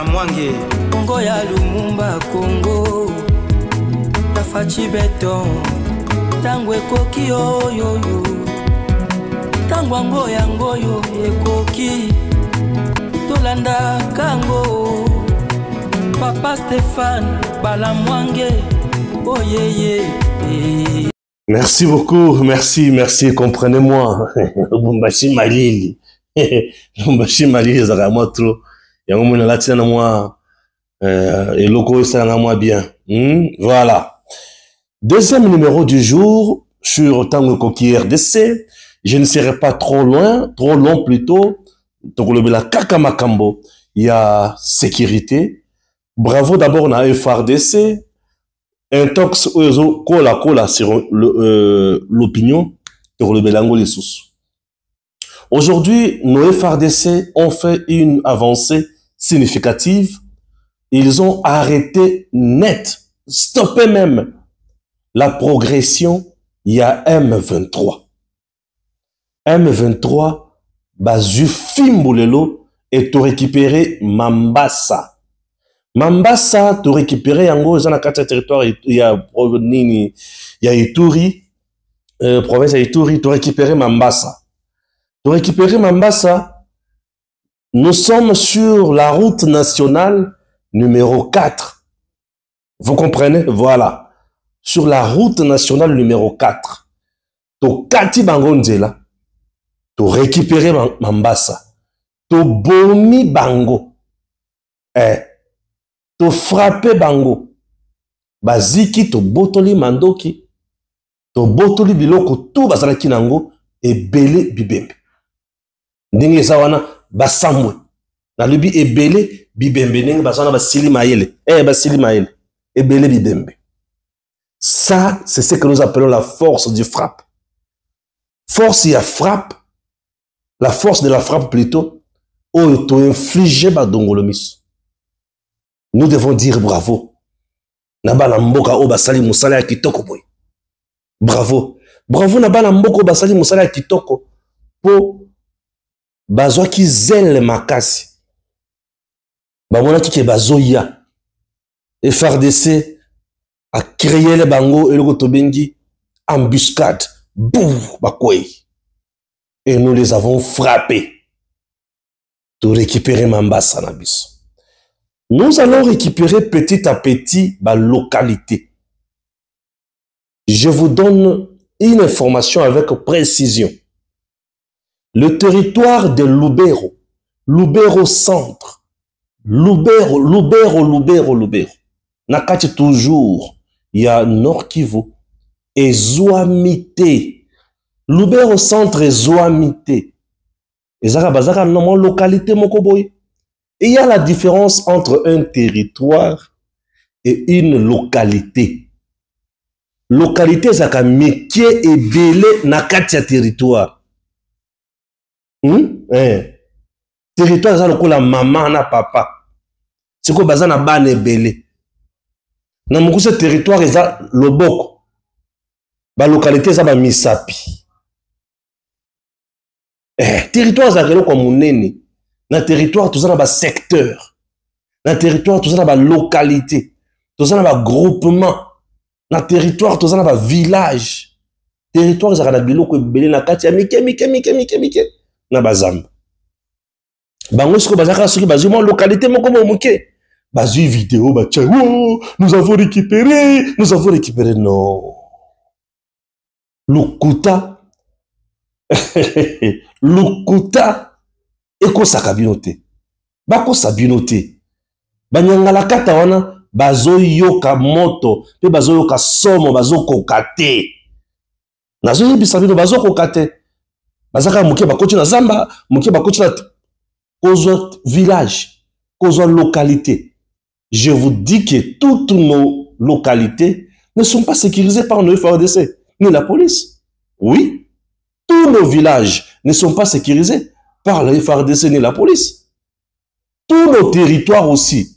Mwange Congo ya Lumumba Congo Tafachi beton Tangwe koki oyo Tangwa ngoyo ekoki Tolanda kango Papa Stéphane Balamwange Oh yeah. Merci beaucoup, merci, comprenez-moi. Lumbashi Malili. Lumbashi Malili zaka moi trop. Yango mona latina na moi et loco ça na moi bien. Voilà. Deuxième numéro du jour sur Tango Koki RDC. Je ne serai pas trop long plutôt. Donc le la kaka makambo, il y a sécurité. Bravo d'abord na FRDC. Intox oyo kola sur l'opinion de le belango les sous. Aujourd'hui, nos FRDC ont fait une avancée significative. Ils ont arrêté net, stoppé même la progression. Il y a M23. M23, bazu Fimbolelo et tu récupéré Mambasa. Mambasa, tu récupéré yango dans la carte territoire, il y a Ituri, province de Ituri, tu récupéré Mambasa. Tu récupéré Mambasa, nous sommes sur la route nationale numéro 4. Vous comprenez? Voilà. Sur la route nationale numéro 4. Tu kati bangonzela, tu récupéré Mambasa. Tu bomi bango. To frappé bango. Baziki to botoli mandoki. To botoli biloko tout bazalaki nango ebele bibembe. Ndenge zawana basambwe. Na lubi ebele bibembe ndenge bazana basili mayele. Basili mayele. Ebele bibembe. Ça, c'est ce que nous appelons la force du frappe. Force ya frappe. La force de la frappe plutôt. Oh, to infliger badongolomis. Nous devons dire bravo. Nabala mboka o basali musala ya kitoko boy. Bravo. Bravo nabala mboka o basali musala ya kitoko. Po bazwa ki zèle makasi. Bamona ki ke bazoya. FRDC a créé le bango et le kotobengi embuscade. Bouf, bakoy. Et nous les avons frappés. Pour récupérer Mambasa Nabis. Nous allons récupérer petit à petit la localité. Je vous donne une information avec précision. Le territoire de Lubero, Lubero centre, Lubero. Nakati toujours, il y a Nord Kivu et Zouamité. Lubero centre et Zouamité. Et Zaka Bazaka, non, localité Mokoboy. Et il y a la différence entre un territoire et une localité. Localité, c'est un métier et belé na katia territoire. Territoire, c'est la maman na papa. C'est quoi bazan na ban et belé. Na moukou ce territoire, c'est loboko. Ba localité, c'est misapi. Territoire, c'est comme mounene. Dans le territoire, tout ça dans le secteur. Dans le territoire, tout ça dans la localité. Tout ça dans le groupement. Dans le territoire, tout ça dans le village. Territoire, ça dans le biloko belé na katia mike. Na bazam. Bango siko bazaka siko bazu mo localité moko mo muke. Bazu vidéo ba tia. Oh, nous avons récupéré. Non. Lukuta. Lukuta. Eko sakabinote. Bako sabinote. Banyangala kata wana bazo yoka moto, pe bazo yoka somo, bazo kokate. Nazo yebisabino bazo kokate. Bazaka muke bakoti na zamba, muke bakoti na kozo village, kozo localité. Je vous dis que toutes nos localités ne sont pas sécurisées par nos FARDC, ni la police. Oui, tous nos villages ne sont pas sécurisés par le FARDC ni la police. Tous nos territoires aussi.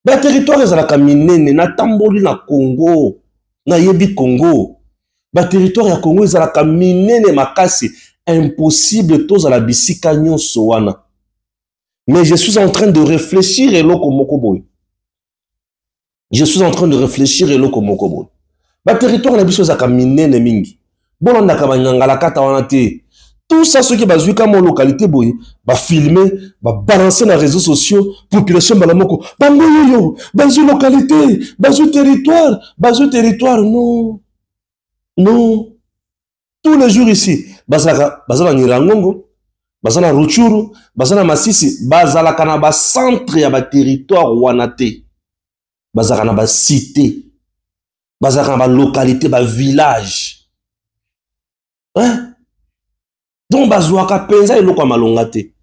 Les territoires, ils ont kaminé, na tamboli na Congo, na yebi Congo. Les territoires ya Congo, ils ont kaminé makasi. Impossible tous à la bisika nyon sowana. Mais je suis en train de réfléchir et loko moko boy. Je suis en train de réfléchir et loko moko boy. Ba territoire na biso za ka minene mingi. Bon on a ka banyangala kata wana te. Tout ça ce qui bazui comme localité boy, ba filmer, ba balancer dans les réseaux sociaux, population balamoko. Bango yo, bazui localité, bazui territoire, non. Non. Tous les jours ici, bazala Nirangongo, bazala Ruchuru, bazala Masisi, bazala kana ba centre ya ba territoire wanate. Bazala kana ba cité, bazala kana ba localité, ba village. Hein? Donc bazouaka penza eloko malongate.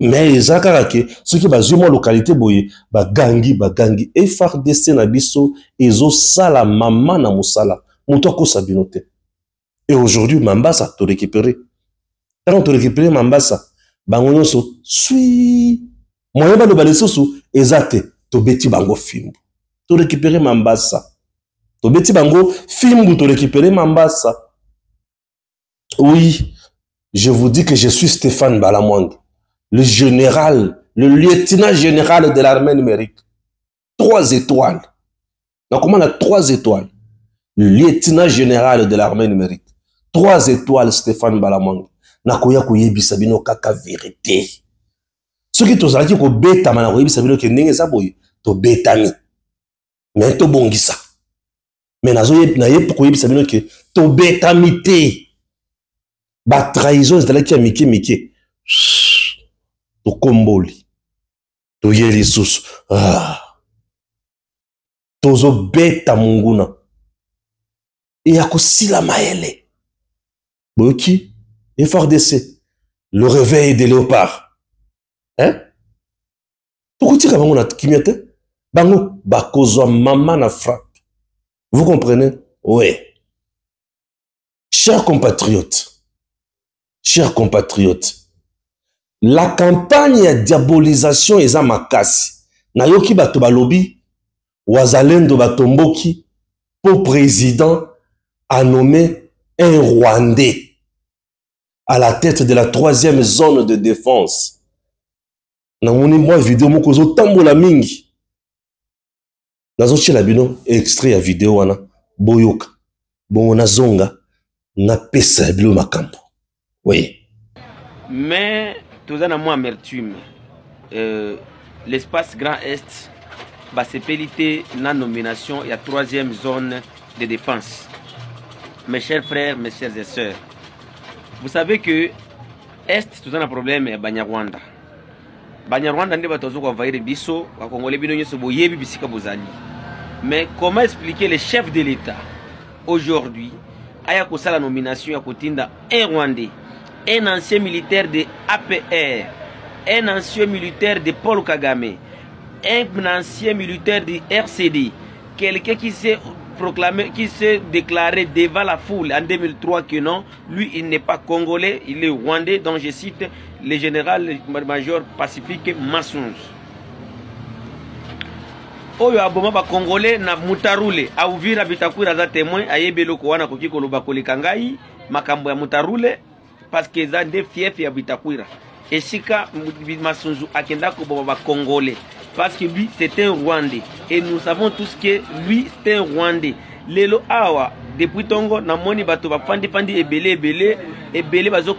Mais ezaka ke ceux qui bazui mo localité boye, ba gangi et FARDC na biso ezo sala mama na musala. Muto ko sabinote. Et aujourd'hui, Mambasa, tu récupéré. Quand tu récupéré Mambasa, bango so sui. Moyen ba no balesoso ezate to beti bango film. Tu récupéré Mambasa. To beti bango film tu récupéré Mambasa. Oui, je vous dis que je suis Stéphane Balamwang, le général, le lieutenant général de l'armée numérique. 3 étoiles. Donc comment on a 3 étoiles? Le lieutenant général de l'armée numérique. 3 étoiles, Stéphane Balamwang. Nakoya koyebisa bino kaka vérité. Ce qui tozalaki ko beta mana koyebisa bino ke ndenge za boye to betami. Mais to bongisa. Mais nazo na yep koyebisa bino ke to betami te. Ba trahison ezalaki ya mike. To komboli. To yeli susu. Tozo beta munguna. Et ya kosila maele. Boki, FARDC, le réveil des léopards. Hein? Pourquoi tu as dit Bango, bakozo maman na frappe. Vous comprenez? Oui. Chers compatriotes, la campagne de diabolisation est à makasi. Nayoki bato balobi, wazalendo batomboki, pour président a nommé un Rwandais à la tête de la 3e zone de défense. Namoni moi vidéo moko zo tambola mingi. Nazo chela bino extrait ya vidéo wana boyoka. Bon na zonga na pesa bilo makambo. Oui. Mais tout ça na moi amertume. L'espace Grand Est va se péliter na nomination il y a 3e zone de défense. Mes chers frères, mes chers et sœurs, vous savez que Est, tout un problème est Banyarwanda. Banyarwanda n'est pas toujours envahir biso, à Congolais bino nyoso boyebi bisika bozali. Mais comment expliquer les chefs de l'État aujourd'hui, aya kosa la nomination ya kotinda un Rwandais, un ancien militaire de APR, un ancien militaire de Paul Kagame, un ancien militaire de RCD, quelqu'un qui s'est proclamé, qui s'est déclaré devant la foule en 2003 que non, lui il n'est pas congolais, il est rwandais, donc je cite le général-major Pacifique Massunzu. Oyo aboma ba congolais na Mutarule, a Uvira Bitakwira za témoin, ayebelo ko wana koki koloba kolekangai, makambo ya Mutarule, parce que za nde fief ya Bitakwira. Et sika Massunzu akenda ko ba congolais. Parce que lui, c'est un Rwandais. Et nous savons tous que lui, c'est un Rwandais. Lelo awa, depuis Tongo, na moni bato ba fandi ebele bazo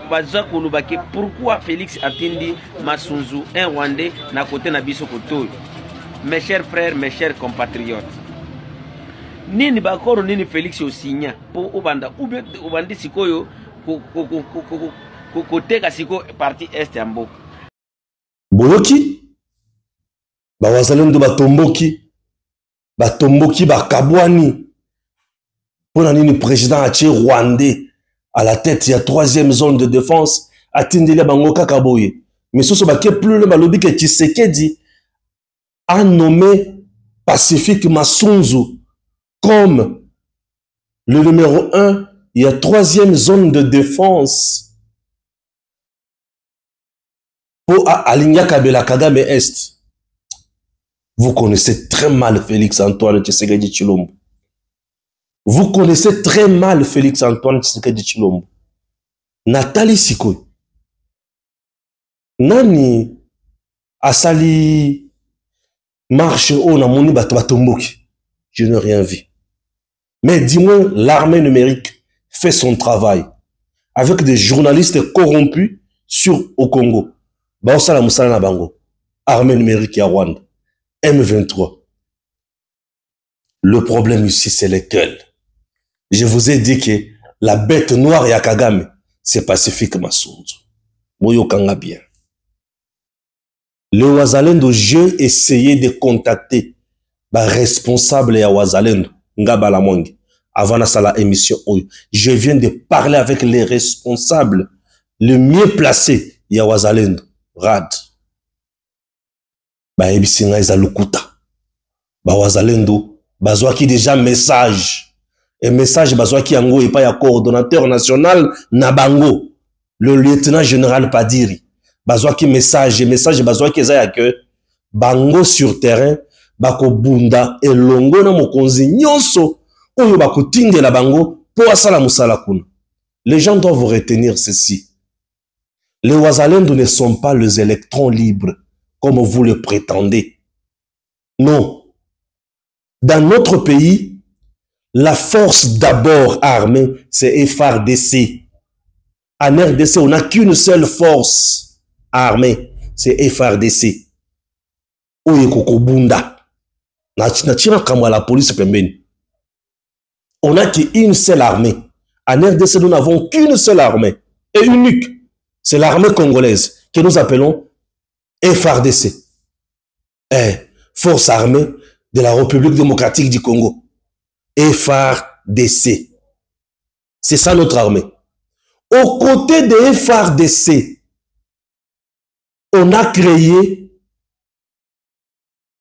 kolobake. Pourquoi Félix atindi Massunzu, un Rwandais, na côté na biso koto? Mes chers frères, mes chers compatriotes. Nini bakoro nini Félix osinya po obanda ubandi sikoyo côté kasiko parti est ya mboka. Boyoki bawazalendo batomboki bakabwani pona nini président atie rwandais à la tête ya 3e zone de défense atindeli bango kaka boye mais soso baké plus le balobi que Tshisekedi a nommé Pacifique Massunzu comme le numéro 1 il y a 3e zone de défense pour aligner Kabila Kagame Est. Vous connaissez très mal Félix Antoine Tshisekedi Tshilombo. Vous connaissez très mal Félix Antoine Tshisekedi Tshilombo. Nathalie Sikoy. Nani Asali marche on a moni batomboki. Je n'ai rien vu. Mais dis-moi, l'armée numérique fait son travail avec des journalistes corrompus au Congo. Baosala Moussala na bango. Armée numérique à Rwanda. M23. Le problème ici, c'est lequel? Je vous ai dit que la bête noire ya Kagame, c'est Pacifique Massounzo. Moyo kanga bien. Le Wazalendo, j'ai essayé de contacter le responsable ya Wazalendo, Ngaba Lamongi, avant la émission. Je viens de parler avec les responsables le mieux placés ya Wazalendo, Rad. Ba ebisinga eza lukuta. Ba Wazalendo, bazwaki déjà message. Un message bazwaki yango et pas ya coordonnateur national Nabango, le lieutenant général Padiri. Bazwaki message bazwaki eza que bango sur terrain bako bunda elongo na mokonzi nyonso oyo bako tindela bango po asala musala kuna. Les gens doivent retenir ceci. Les Wazalendo ne sont pas les électrons libres comme vous le prétendez. Non. Dans notre pays, la force d'abord armée, c'est FARDC. En RDC, on n'a qu'une seule force armée, c'est FARDC. Oye kokobunda. Na kama la police pembeni. On n'a qu'une seule armée. En RDC, nous n'avons qu'une seule armée. Et unique. C'est l'armée congolaise que nous appelons FARDC. Force armée de la République démocratique du Congo. FARDC. C'est ça notre armée. Aux côtés de FARDC, on a créé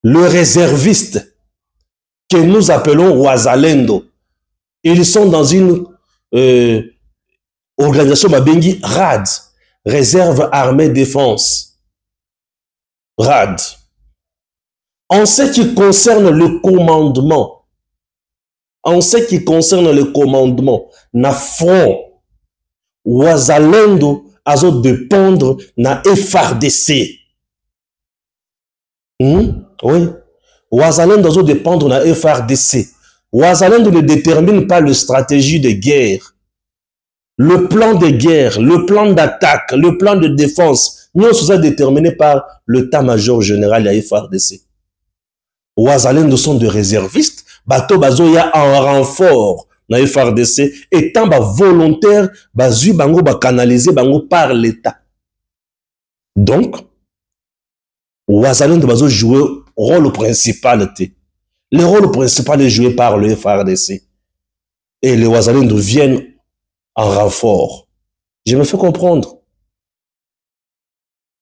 le réserviste que nous appelons Wazalendo. Ils sont dans une organisation Mabengi RAD, Réserve Armée Défense. RAD. En ce qui concerne le commandement, na front, Wazalendo azo dépendre na FARDC. Oui. Wazalendo azo dépendre na FARDC. Wazalendo ne détermine pas la stratégie de guerre. Le plan de guerre, le plan d'attaque, le plan de défense, nous sommes déterminés par l'état-major général à FARDC. Wazalendo sont des réservistes, bato bazoya en renfort na FARDC, étant volontaire, bazu bango ba canalisé bango par l'État. Donc, Wazalendo bazo jouer rôle principal. Le rôle principal est joué par le FARDC. Et les Wazalendo viennent en renfort. Je me fais comprendre.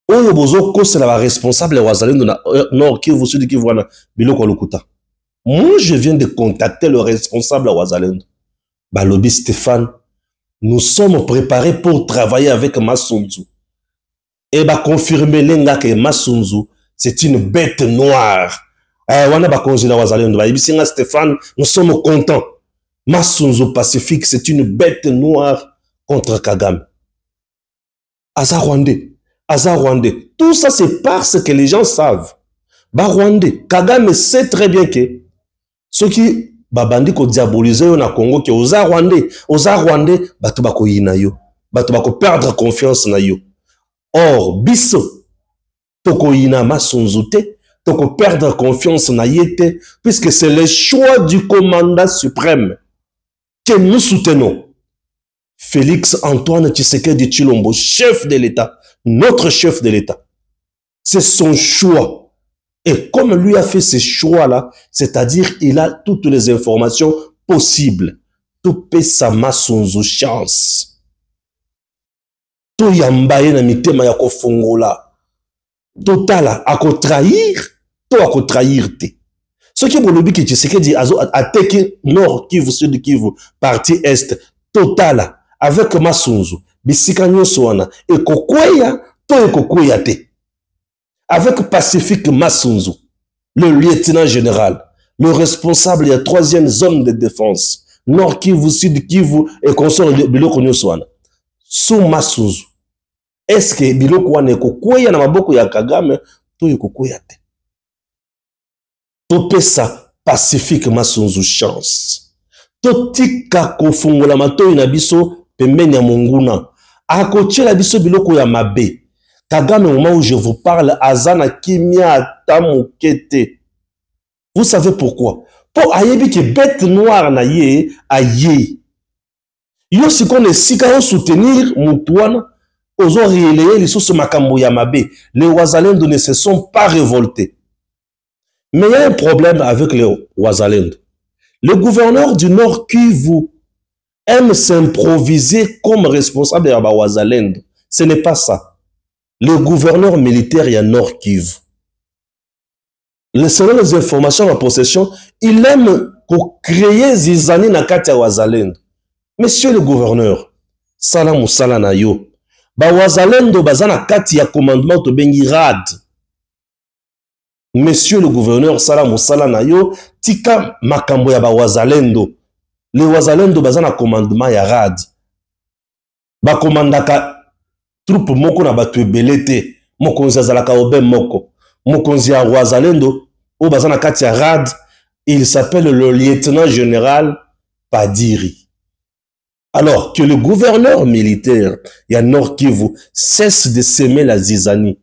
Oyo bozo ko c'est la responsable Wazalendo na Nord Kivu Sud Kivu wana biloko lokuta. Moi je viens de contacter le responsable Wazalendo. Balobi Stéphane, nous sommes préparés pour travailler avec Massounzo. Et ba confirmer lenga que Massounzo c'est une bête noire. Wana ba konjila Wazalendo ba ibisinga Stéphane, nous sommes contents. Massounzo Pacifique c'est une bête noire contre Kagame. Aza Rwandais. Tout ça, c'est parce que les gens savent. Ba Rwandais. Kagame sait très bien que ceux qui babandi ko diaboliser na Congo que aux Rwandais, batu bako yina yo. Batu bako perdre confiance na yo. Or, biso, toko yina Massounzo te, toko perdre confiance na yete, puisque c'est le choix du commandant suprême que nous soutenons. Félix Antoine Tshisekedi Tshilombo, chef de l'État, notre chef de l'État. C'est son choix. Et comme lui a fait ce choix-là, c'est-à-dire il a toutes les informations possibles. Tout peut sa Massounzo chance. Tout yambaye na mitema ya kofongola. Totala, ako trahir, to ako trahir te. Ce qui est pour le but que Tshisekedi a attaqué Nord Kivu, Sud Kivu, partie Est, totala. Avec Massounzo, bisika nyonso wana, ekokweya, to ekokweya te. Avec Pacifique Massounzo, le lieutenant général, le responsable de la 3e zone de défense, Nord Kivu, Sud Kivu, et consort de biloko nyonso wana. Sous Massounzo, est-ce que biloko wana ekokweya na maboko ya Kagame, to ekokoya te. To pesa pacifiquement sans chance. To tika kofungola matoi na biso pembeni ya monguna. Akotiela biso biloko ya mabe. Kagame, au moment où je vous parle, azana kimia atamukete. Vous savez pourquoi? Pour ayebi ki bête noire na ye aye. Yo si qu'on est si ka soutenir mutuana ozo relayer les sous makambo ya mabe. Les Wazalendo ne se sont pas révoltés. Mais il y a un problème avec les Wazalendo. Le gouverneur du Nord Kivu aime s'improviser comme responsable de Wazalendo. Ce n'est pas ça. Le gouverneur militaire y a Nord Kivu. Selon les informations en possession, il aime créer zizani na kati ya Wazalendo. Monsieur le gouverneur, sala musala na yo. Ba Wazalendo bazana kati ya commandement to bengi rad. Monsieur le gouverneur, sala musala na yo, tika makambo ya ba Wazalendo. Les Wazalendo bazana commandement ya rad. Ba commandaka troupe moko na batu ebele te. Mokonzi azalaka obe moko. Mokonzi ya Wazalendo, o bazana kati ya rad, il s'appelle le lieutenant général Padiri. Alors que le gouverneur militaire, il y a Nord Kivu, cesse de s'aimer la zizanie.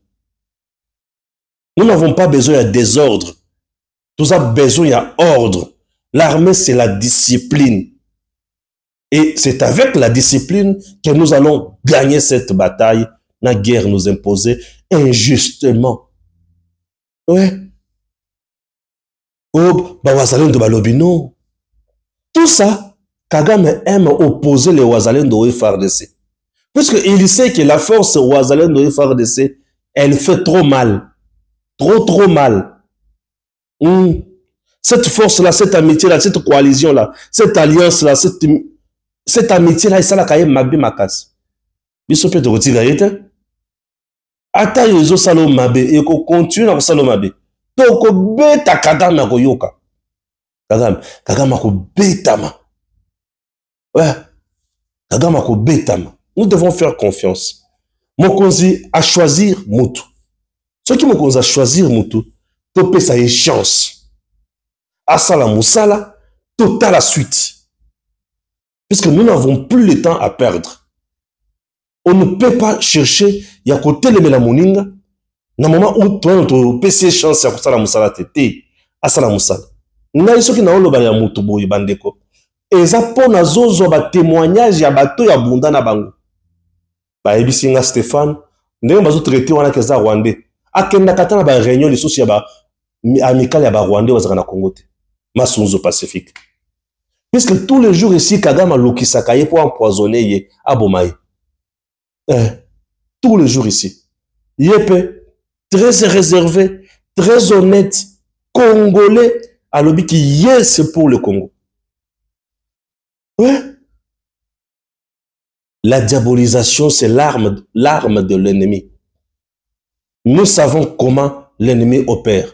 Nous n'avons pas besoin de désordre. Nous avons besoin d'ordre. L'armée, c'est la discipline. Et c'est avec la discipline que nous allons gagner cette bataille. La guerre nous imposée injustement. Ouais. Oh, bah, Wazalendo balobino. Tout ça, Kagame aime opposer les Wazalendo au FARDC. Puisqu'il sait que la force Wazalendo au FARDC, elle fait trop mal. Trop mal. Cette force-là, cette amitié-là, cette coalition-là, cette alliance-là, cette amitié-là, ça la kaye mabe makas. Biso pe to kotiga yete. Ata yozo salo mabe, et ko continue na salo mabe. To ko beta Kagame ko yoka. Kagame ko betama. Ouais. Kagame ko betama. Nous devons faire confiance. Mokonzi a choisir Moutou. Ceux qui Mokonzi a choisir Moutou, to pe sa chance. Asala Moussala, total la suite. Puisque nous n'avons plus le temps à perdre. On ne peut pas chercher, il y a côté le Melamoninga, na moment où toi, notre PC chance à Asala Moussala tete, Asala Moussala. Nous avons ceux qui n'ont pas le Moutou Bandeko. Et ça pour na zozo ba témoignage ya bato ya bunda na bango. Ba ebisinga Stéphane, ndenge bazo traiter wana keza Rwandais. Akenda katana ba réunion les soucis ya ba amical ya ba Rwandais wazaka na Congo te. Masunzo Pacifique. Puisque tous les jours ici, Kagame a l'okisakaye pour empoisonner ye abomaye. Tous les jours ici. Yépe, très réservé, très honnête, congolais, à l'obi qui yes pour le Congo. Ouais. La diabolisation, c'est l'arme de l'ennemi. Nous savons comment l'ennemi opère.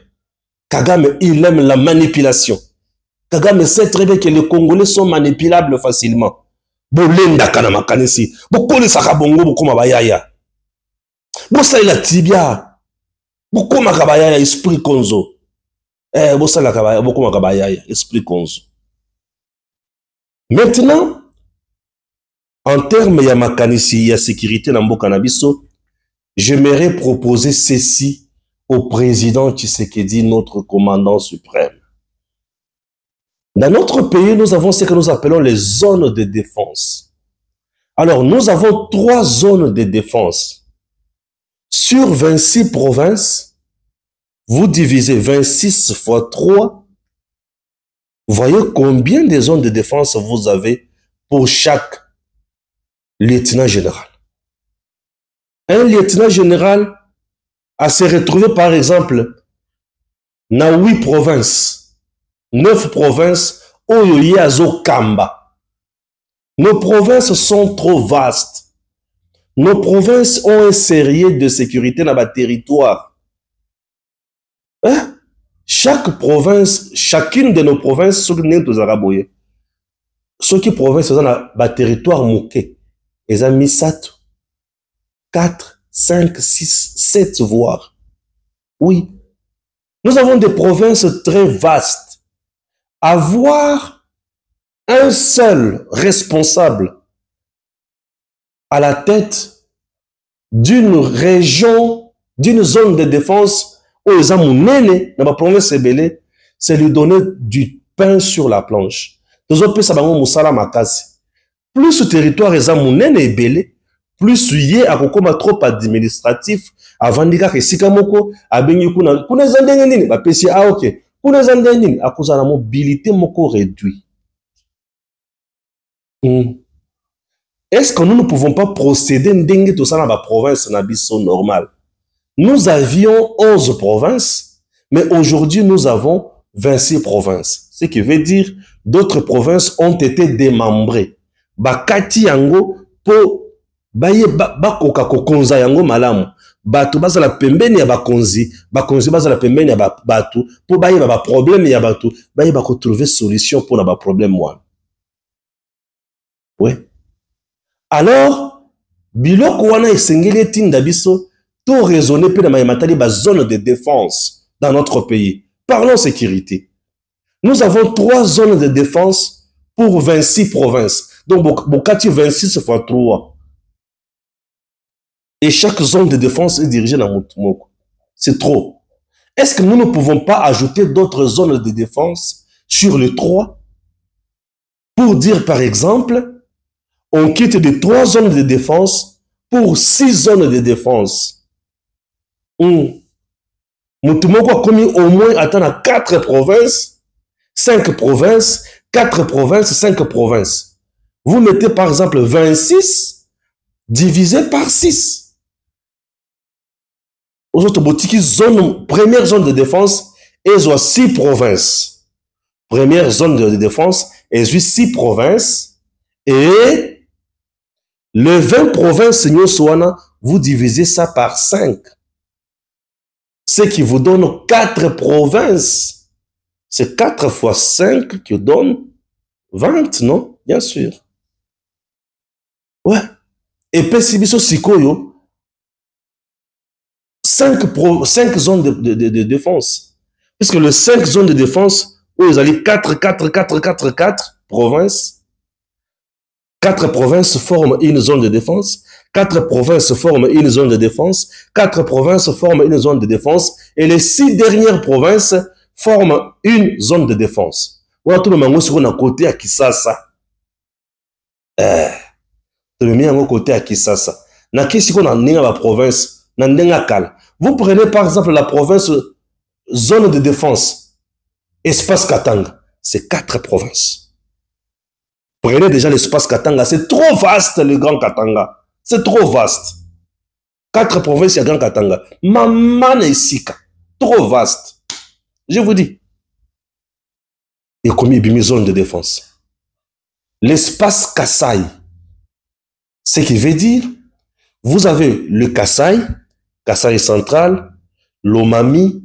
Kagame, il aime la manipulation. Kagame sait très bien que les Congolais sont manipulables facilement. Bolenda kanama kanisi. Bokole sakabongo bokoma bayaya. Bosala tibia. Bokoma kabayaya esprit konzo. Bosala kabaya bokoma kabayaya esprit konzo. Maintenant, en termes ya makanisi ya sécurité na mboka na biso, j'aimerais proposer ceci au président Tshisekedi, notre commandant suprême. Dans notre pays, nous avons ce que nous appelons les zones de défense. Alors, nous avons 3 zones de défense. Sur 26 provinces, vous divisez 26 fois 3. Vous voyez combien de zones de défense vous avez pour chaque lieutenant général. Un lieutenant général a se retrouvé, par exemple, dans 8 provinces. 9 provinces, Oyoye Azo Kamba. Nos provinces sont trop vastes. Nos provinces ont un sérieux de sécurité dans le territoire. Hein? Chaque province, chacune de nos provinces, ceux qui provinces sont dans le territoire mouké. Ils ont mis 4, 5, 6, 7 voire. Oui. Nous avons des provinces très vastes. Avoir un seul responsable à la tête d'une région, d'une zone de défense, où les amounene, dans ma province ebele, c'est lui donner du pain sur la planche. Plus ce territoire est amounene ebele, plus yé a kokoma trop administratif avant de que si kamoko abengi kuna zandenge nini ba pesi a ok kuna zandenge nini a cause la mobilité moko réduit. Est-ce que nous ne pouvons pas procéder ndenge tout ça dans la province na biso normal? Nous avions 11 provinces, mais aujourd'hui nous avons 26 provinces. Ce qui veut dire d'autres provinces ont été démembrées. Bakati yango po baye bakoka kokonza yango malamu. Batu bazala pembeni ya bakonzi bazala pembeni ya batu po baye ba problème ya batu baye ba trouver solution pour na ba problème wana. Oui. Alors biloko wana esengeli tinda biso to raisonner pe na mayematali ba zone de défense dans notre pays. Parlons sécurité. Nous avons 3 zones de défense pour 26 provinces. Donc bokati 26 fois 3. Et chaque zone de défense est dirigée dans Moutoumoko. C'est trop. Est-ce que nous ne pouvons pas ajouter d'autres zones de défense sur les 3 pour dire, par exemple, on quitte de 3 zones de défense pour 6 zones de défense. Moutoumoko a commis au moins atteindre 4 provinces, 5 provinces, 4 provinces, 5 provinces. Vous mettez par exemple 26 divisé par 6. Aux autres boutiques, première zone de défense, elles ont 6 provinces. Première zone de défense, elles ont 6 provinces. Et les 20 provinces, vous divisez ça par 5. Ce qui vous donne 4 provinces. C'est 4 fois 5 qui donne 20, non? Bien sûr. Ouais. Et Pessibiso Sikoyo, 5 zones de défense. Puisque les 5 zones de défense, où ils allaient 4 provinces, 4 provinces forment une zone de défense, 4 provinces forment une zone de défense, 4 provinces forment une zone de défense, et les 6 dernières provinces forment une zone de défense. On a tout le monde sur un côté à Kisasa. Tout le monde côté à Kisasa. Na kesi qu'on a la province, na ndenga kala. Vous prenez par exemple la province zone de défense, espace Katanga, c'est 4 provinces. Prenez déjà l'espace Katanga, c'est trop vaste le Grand Katanga. C'est trop vaste. 4 provinces, il y a Grand Katanga. Maman et Sika, trop vaste. Je vous dis. Et combien de zones de défense? L'espace Kasaï, ce qui veut dire, vous avez le Kasaï, Kasaï central, Lomami,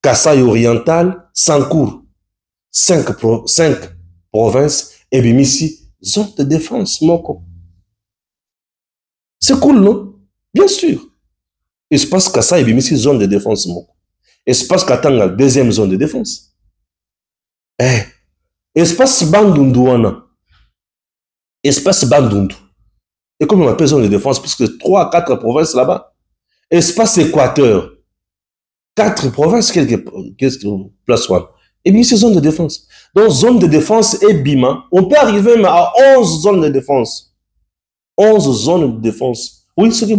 Kasaï oriental, Sankour. 5 provinces, et bien ici, zone de défense, Moko. C'est cool, non? Bien sûr. Espace Kasaï, et bien ici, zone de défense, Moko. Espace Katanga, deuxième zone de défense. Espace Bandunduana. Espace Bandundu. Et comme on appelle zone de défense, puisque 3 à 4 provinces là-bas. Espace Équateur. 4 provinces, qu'est-ce que place one. Et bien, c'est zone de défense. Donc, zone de défense et Bima, on peut arriver même à 11 zones de défense. 11 zones de défense. Oui, c'est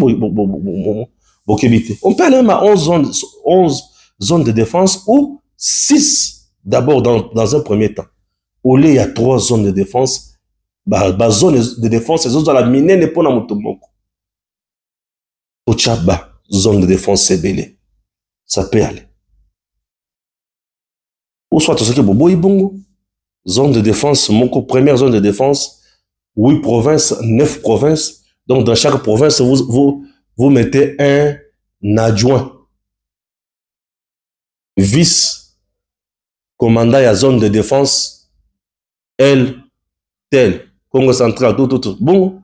on peut aller même à 11 zones de défense ou 6 d'abord dans un premier temps. Au lieu, il y a 3 zones de défense. Zone de défense, c'est zone la mine n'est pas dans Motomoko. Ochaba, zone de défense, c'est belé. Ça peut aller. Ou soit tout ce qui est bobo ibongo. Zone de défense, Moko, première zone de défense, 8 provinces, 9 provinces. Donc, dans chaque province, vous mettez un adjoint. Vice, commandant à zone de défense, tel, Congo central, tout. Bon,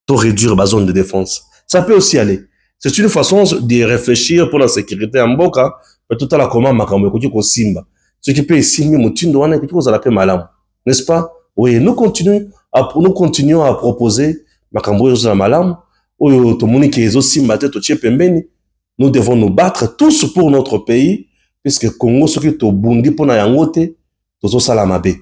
tout réduire la zone de défense. Ça peut aussi aller. C'est une façon de réfléchir pour la sécurité en Mboka. Tout à la comment makambo ko ko simba. Ce qui peut simbi mutindo wana ko za la pe malam. N'est-ce pas? Oui, nous continuons à proposer makambo yo za malam. Oyo to moni ke zo simba te to tche pembeni. Nous devons nous battre tous pour notre pays puisque Congo soki to bundi pona yangote to zo sala mabe.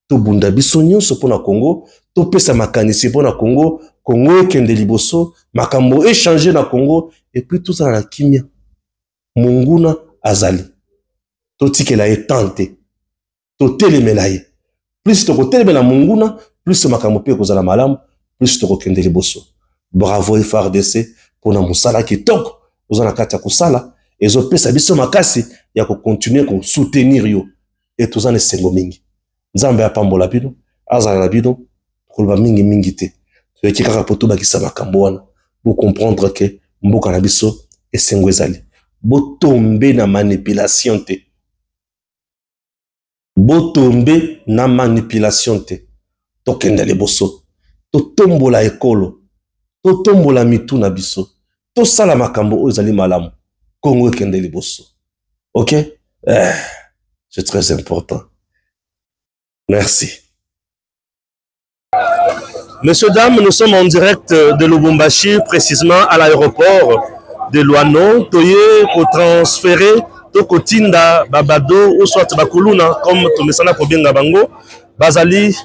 To bunda bisonyo so pona Congo, to pesa makanisi pona Congo, Congo ekende liboso, makambo échanger na Congo et puis tout ça na kimia. Munguna azali. To tikela etante. To telemela ye. Plus to ko telemela munguna, plus makambo pe ko zala malamu, plus to ko kende liboso. Bravo FARDC pona musala kitoko. Vous en avez kusala et zo pesa biso makasi ya ko continuer ko soutenir yo et tous en esengo mingi. Nzambe apambola bino, azala bino, kolba mingi mingi te. To yeki kaka poto bakisa makambo wana. Pour comprendre que mboka na biso esengo ezali. Bo tombe na manipulation te. Bo tombe na manipulation te. To kende le boso. To tombola ekolo. To tombola mitu na biso. To sala makambo ozali malamu. Congo kende le boso. OK? C'est très important. Merci. Messieurs, dames, nous sommes en direct de Lubumbashi, précisément à l'aéroport de Luano. Toye pour transférer Toko Tinda, Babado, ou soit Bakuluna, comme Tomesana Kobenga Bango, Bazali,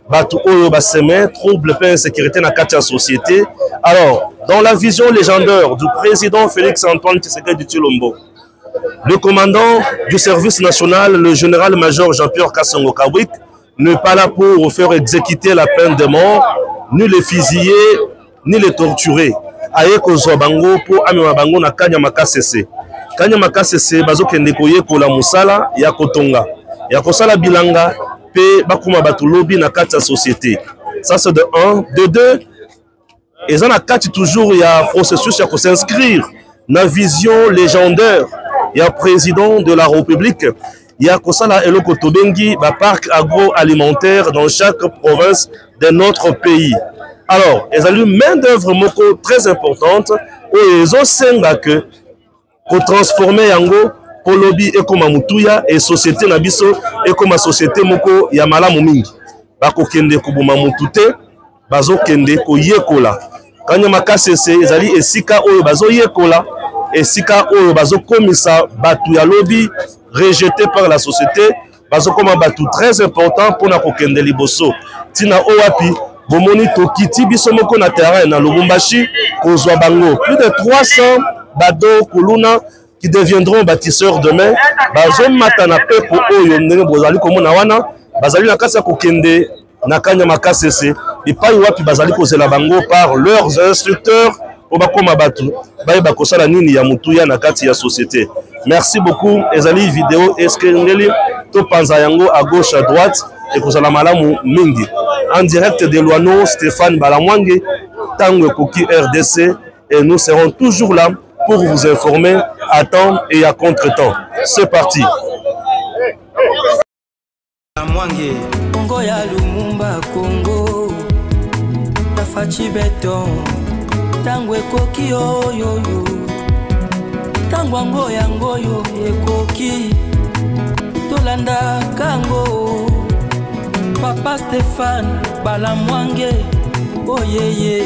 Batu Oyo Baseme, trouble, paix et sécurité dans la société. Alors, dans la vision légendaire du président Félix-Antoine Tshisekedi Tshilombo, le commandant du service national, le général-major Jean-Pierre Kassongo Kawik, n'est pas là pour faire exécuter la peine de mort, ni les fusiller, ni les torturer. Aye kozwa bango pour amema bango na Kanyama KCC. Kanyama KCC bazo kende koye kola musala ya kotonga. Ya kosala bilanga pe bakuma batu lobby na kati ya société. Ça c'est de 1, de 2. Et ça na kati toujours il y a processus ya ko s'inscrire na vision légendaire. Il y a président de la République. Il y a Kosala Eloko Tobengi, parc agroalimentaire dans chaque province de notre pays. Alors, ils ont une main d'œuvre très importante où ils ont senga que pour transformer Yango, pour lobby et comme Mutuya et société Nabiso et comme société Moko Yamala Mumingi. Bako kende kubuma mutute, bazo kende ko yekola. Kanyama KCC, ils ont esika oyo bazo yekola. Et sika oyo bazo komisa batu ya lobby rejeté par la société bazo koma batu très important pour na kokende liboso tina owapi bomoni tokiti biso moko na terrain na Lubumbashi kozwa bango plus de 300 bado kuluna qui deviendront bâtisseurs demain bazo matana pepo oyo ndenge bozali komona wana bazali na kasa kokende na Kanyama KCC epai wapi bazali kozela bango par leurs instructeurs. Merci beaucoup. Ezali vidéo eskrengeli to panza yango à gauche à droite et kozala malamu mingi. En direct de Luano, Stéphane Balamwange, Tango Koki RDC et nous serons toujours là pour vous informer à temps et à contre-temps. C'est parti. Balamwange, Congo ya Lumumba Congo. Tafachi beton. Tango ekoki oyo tango ango yango yo ekoki tolanda kango Papa Stéphane Balamwange oyeye